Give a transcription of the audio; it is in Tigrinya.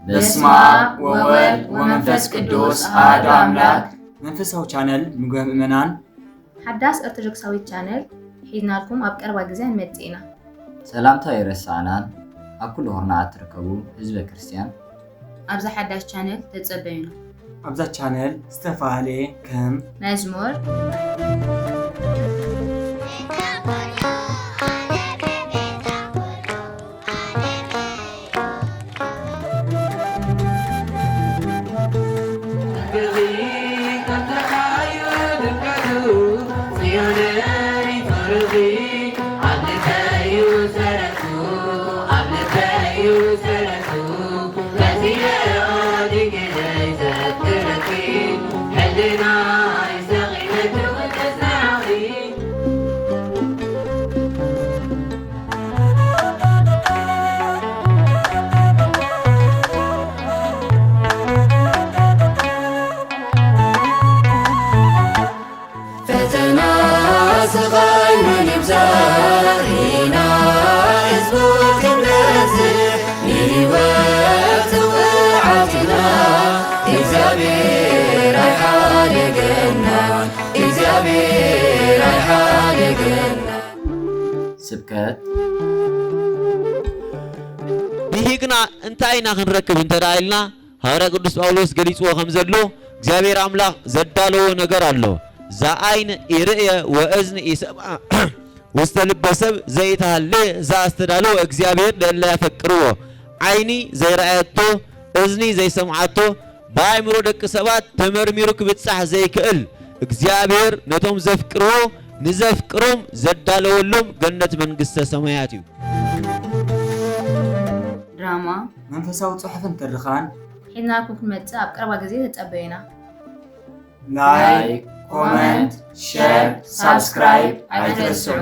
በስመ አብ ወወልድ ወመንፈስ ቅዱስ አሐዱ አምላክ። መንፈሳዊ ቻነል ምግብ ምእመናን ሓዳስ ኦርቶዶክሳዊ ቻነል ሒዝናልኩም ኣብ ቀረባ ግዜ እንመጽኢና። ሰላምታ ይረሳናን ኣብ ኩሉ ሆርናት ትርከቡ ህዝበ ክርስቲያን ኣብዛ ሓዳስ ቻነል ተጸበዩና። ኣብዛ ቻነል ዝተፋላለየ ከም መዝሙር ስብከት ቢሂግና እንታይና ክንረክብ እንተዳይልና ሐዋርያ ቅዱስ ጳውሎስ ገሊጽዎ ከምዘሎ እግዚአብሔር አምላክ ዘዳለዎ ነገር አለ። ዘአይን ይርየ ወእዝን ይሰማ ውስተ ልበ ሰብ ዘይታለ ዘአስተዳለው እግዚአብሔር ለእለ ያፈቅርዎ አይኒ ዘይራአየቶ እዝኒ ዘይሰምዓቶ በአእምሮ ደቂ ሰባት ተመርሚሩ ክብጻሕ ዘይክእል እግዚአብሔር ነቶም ዘፍቅርዎ ንዘፍቅሮም ዘዳለወሎም ገነት መንግስተ ሰማያት እዩ። ድራማ መንፈሳዊ ጽሑፍን ትርኻን ሒዝናልኩም ክንመጽእ ኣብ ቀረባ ግዜ ተጸበዩና። ላይክ፣ ኮሜንት፣ ሼር፣ ሳብስክራይብ አይትረስዑ።